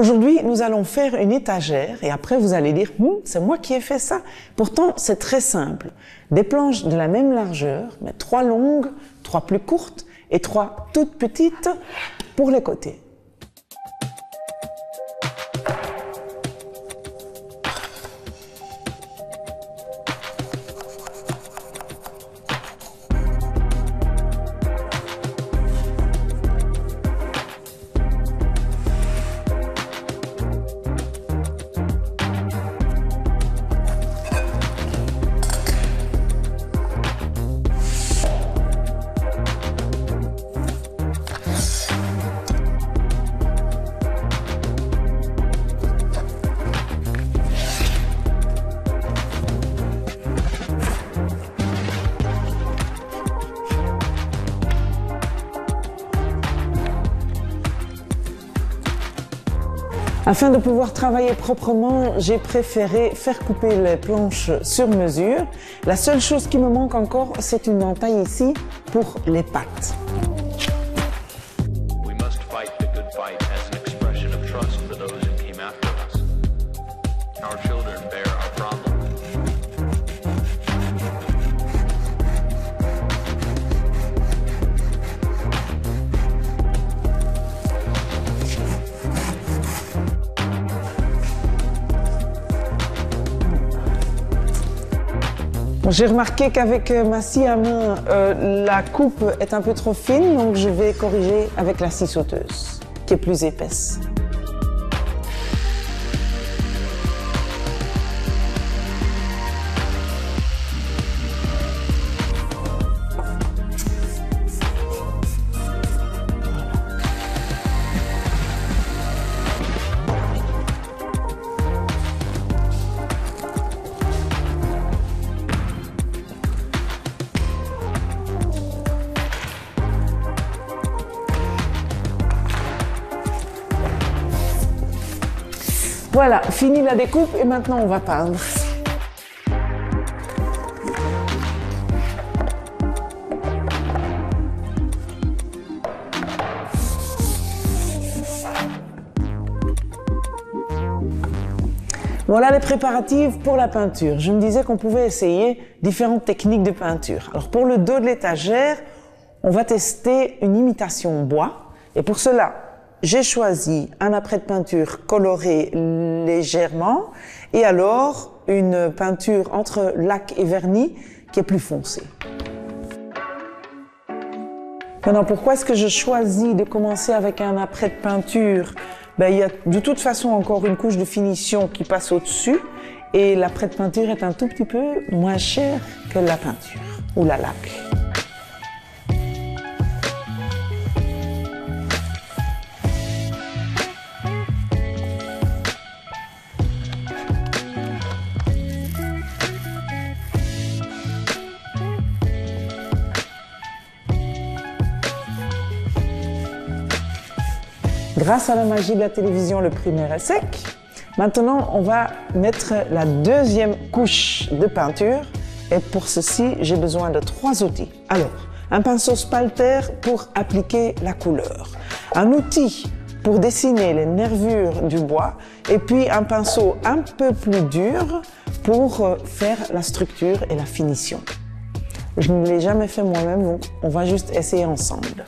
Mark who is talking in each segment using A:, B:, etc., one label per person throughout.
A: Aujourd'hui, nous allons faire une étagère et après vous allez dire c'est moi qui ai fait ça. Pourtant, c'est très simple. Des planches de la même largeur, mais 3 longues, 3 plus courtes et 3 toutes petites pour les côtés. Afin de pouvoir travailler proprement, j'ai préféré faire couper les planches sur mesure. La seule chose qui me manque encore, c'est une entaille ici pour les pattes. J'ai remarqué qu'avec ma scie à main, la coupe est un peu trop fine, donc je vais corriger avec la scie sauteuse, qui est plus épaisse. Voilà, fini la découpe et maintenant on va peindre. Voilà les préparatifs pour la peinture. Je me disais qu'on pouvait essayer différentes techniques de peinture. Alors pour le dos de l'étagère, on va tester une imitation bois et pour cela, j'ai choisi un apprêt de peinture coloré légèrement et alors une peinture entre lac et vernis qui est plus foncée. Maintenant, pourquoi est-ce que je choisis de commencer avec un apprêt de peinture? Il y a de toute façon encore une couche de finition qui passe au-dessus et l'apprêt de peinture est un tout petit peu moins cher que la peinture ou la laque. Grâce à la magie de la télévision, le primaire est sec. Maintenant, on va mettre la deuxième couche de peinture. Et pour ceci, j'ai besoin de 3 outils. Alors, un pinceau spalter pour appliquer la couleur. Un outil pour dessiner les nervures du bois. Et puis un pinceau un peu plus dur pour faire la structure et la finition. Je ne l'ai jamais fait moi-même, donc on va juste essayer ensemble.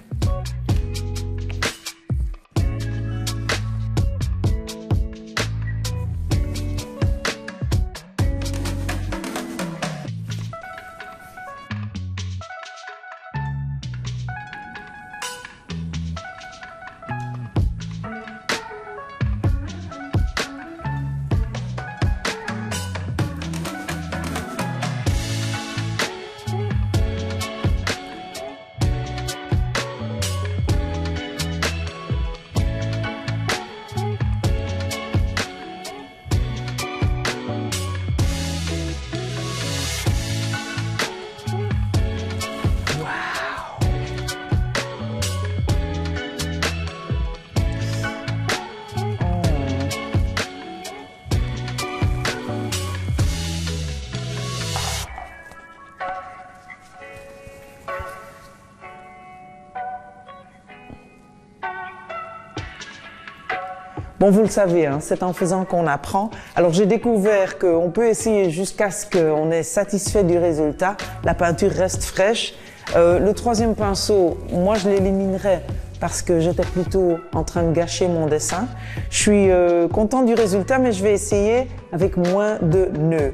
A: Bon, vous le savez, hein, c'est en faisant qu'on apprend. Alors j'ai découvert qu'on peut essayer jusqu'à ce qu'on est satisfait du résultat. La peinture reste fraîche. Le troisième pinceau, moi je l'éliminerai parce que j'étais plutôt en train de gâcher mon dessin. Je suis content du résultat, mais je vais essayer avec moins de nœuds.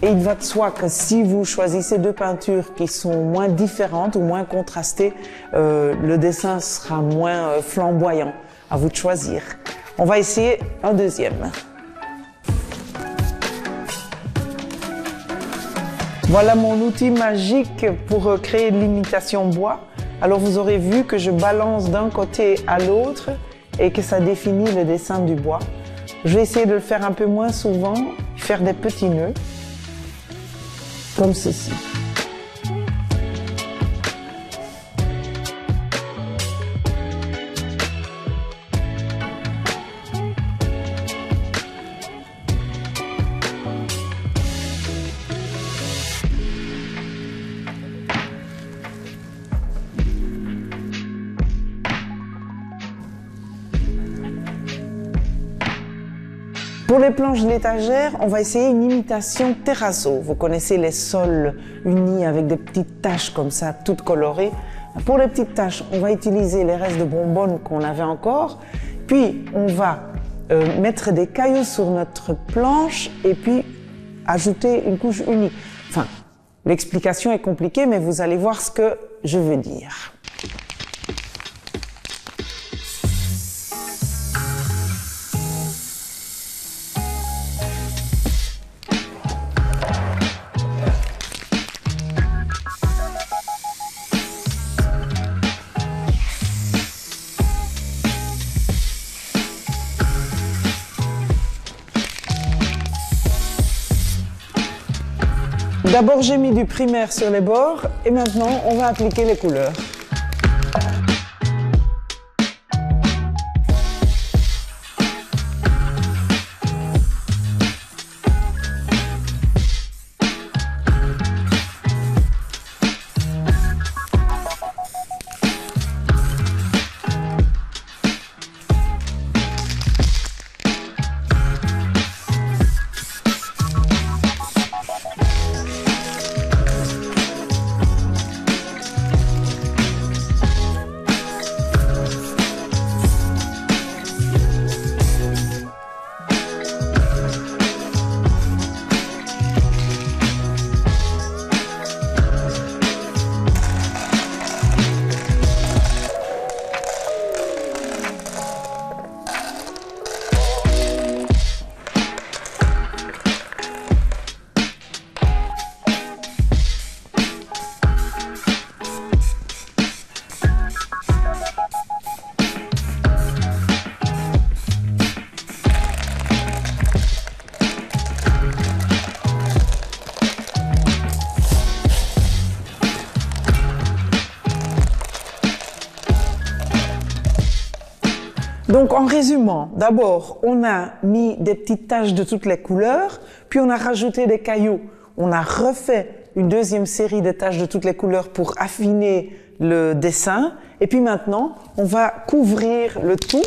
A: Et il va de soi que si vous choisissez deux peintures qui sont moins différentes ou moins contrastées, le dessin sera moins flamboyant. À vous de choisir. On va essayer un deuxième. Voilà mon outil magique pour créer de l'imitation bois. Alors vous aurez vu que je balance d'un côté à l'autre et que ça définit le dessin du bois. Je vais essayer de le faire un peu moins souvent, faire des petits nœuds, comme ceci. Pour les planches d'étagère, on va essayer une imitation terrazzo. Vous connaissez les sols unis avec des petites taches comme ça, toutes colorées. Pour les petites taches, on va utiliser les restes de bonbonnes qu'on avait encore. Puis, on va mettre des cailloux sur notre planche et puis ajouter une couche unie. Enfin, l'explication est compliquée, mais vous allez voir ce que je veux dire. D'abord, j'ai mis du primaire sur les bords et maintenant, on va appliquer les couleurs. Donc en résumant, d'abord on a mis des petites taches de toutes les couleurs, puis on a rajouté des cailloux. On a refait une deuxième série de taches de toutes les couleurs pour affiner le dessin. Et puis maintenant, on va couvrir le tout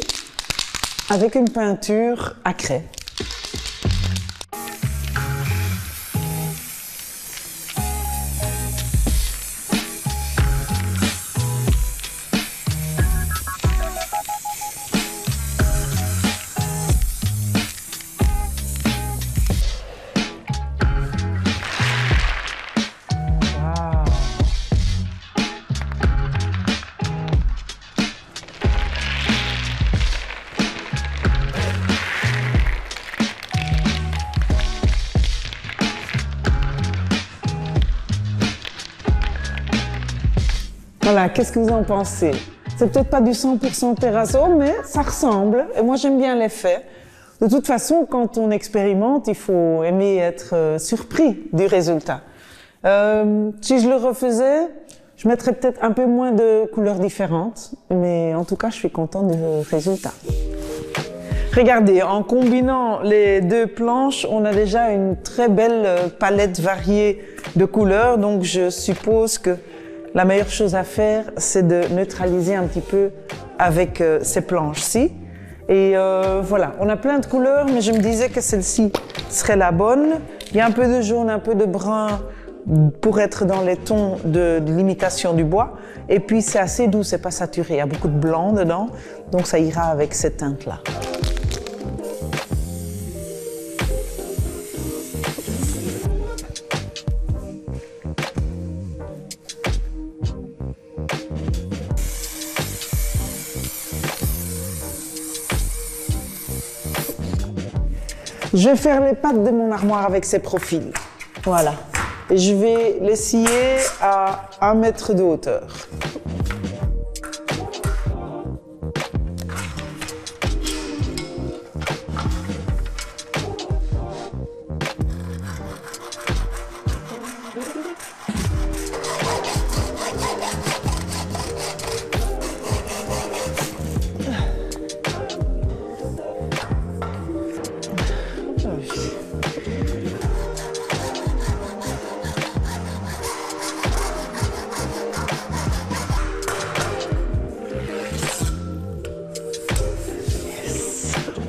A: avec une peinture à craie. Voilà, qu'est-ce que vous en pensez? C'est peut-être pas du 100% terrazzo, mais ça ressemble. Et moi, j'aime bien l'effet. De toute façon, quand on expérimente, il faut aimer être surpris du résultat. Si je le refaisais, je mettrais peut-être un peu moins de couleurs différentes. Mais en tout cas, je suis contente du résultat. Regardez, en combinant les deux planches, on a déjà une très belle palette variée de couleurs. Donc, je suppose que la meilleure chose à faire, c'est de neutraliser un petit peu avec ces planches-ci. Et voilà, on a plein de couleurs, mais je me disais que celle-ci serait la bonne. Il y a un peu de jaune, un peu de brun pour être dans les tons de l'imitation du bois. Et puis c'est assez doux, c'est pas saturé. Il y a beaucoup de blanc dedans, donc ça ira avec cette teinte-là. Je vais faire les pattes de mon armoire avec ces profils. Voilà. Et je vais les scier à 1 mètre de hauteur.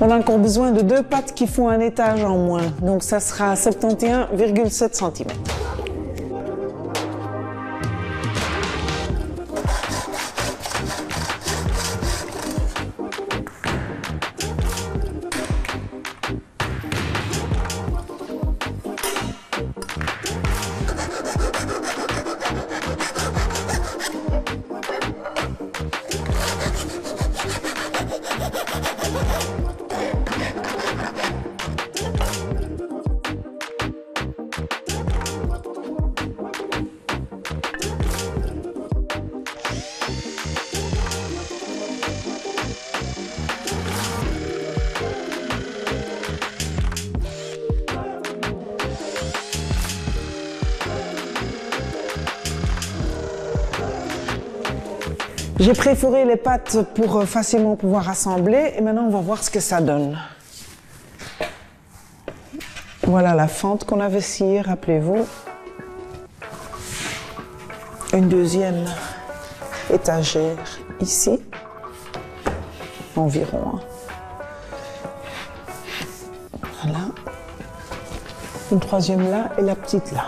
A: On a encore besoin de 2 pattes qui font un étage en moins. Donc ça sera 71,7 cm. J'ai préforé les pattes pour facilement pouvoir assembler et maintenant on va voir ce que ça donne. Voilà la fente qu'on avait sciée, rappelez-vous. Une deuxième étagère ici, environ. Voilà. Une troisième là et la petite là.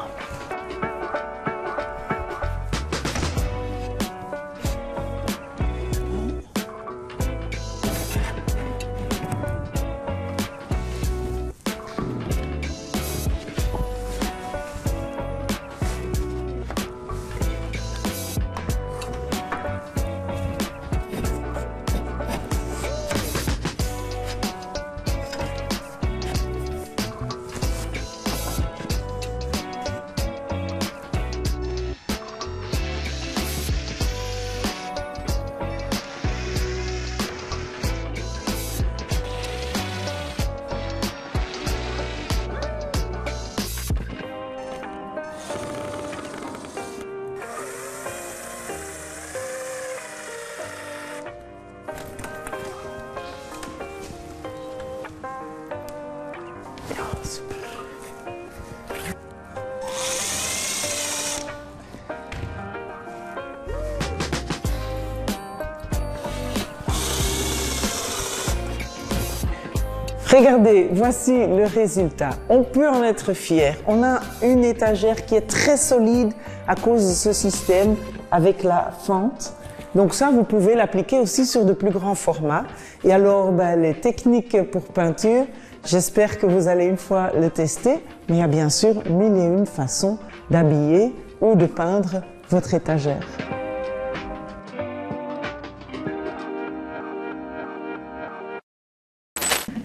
A: Regardez, voici le résultat. On peut en être fier. On a une étagère qui est très solide à cause de ce système avec la fente. Donc ça, vous pouvez l'appliquer aussi sur de plus grands formats. Et alors, les techniques pour peinture, j'espère que vous allez une fois le tester. Mais il y a bien sûr 1001 façons d'habiller ou de peindre votre étagère.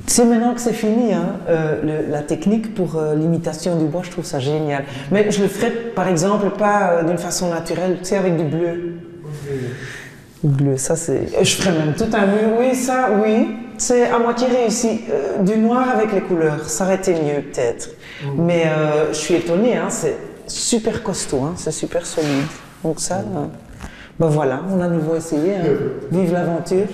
A: C'est maintenant que c'est fini, hein, la technique pour l'imitation du bois, je trouve ça génial. Mais je le ferai par exemple pas d'une façon naturelle, tu sais, avec du bleu. Bleu, ça c'est... Je ferai même tout un mur, oui, ça, oui. C'est à moitié réussi. Du noir avec les couleurs, ça aurait été mieux peut-être. Mais je suis étonnée, hein, c'est super costaud, hein, c'est super solide. Donc ça, voilà, on a à nouveau essayé, hein. Vive l'aventure.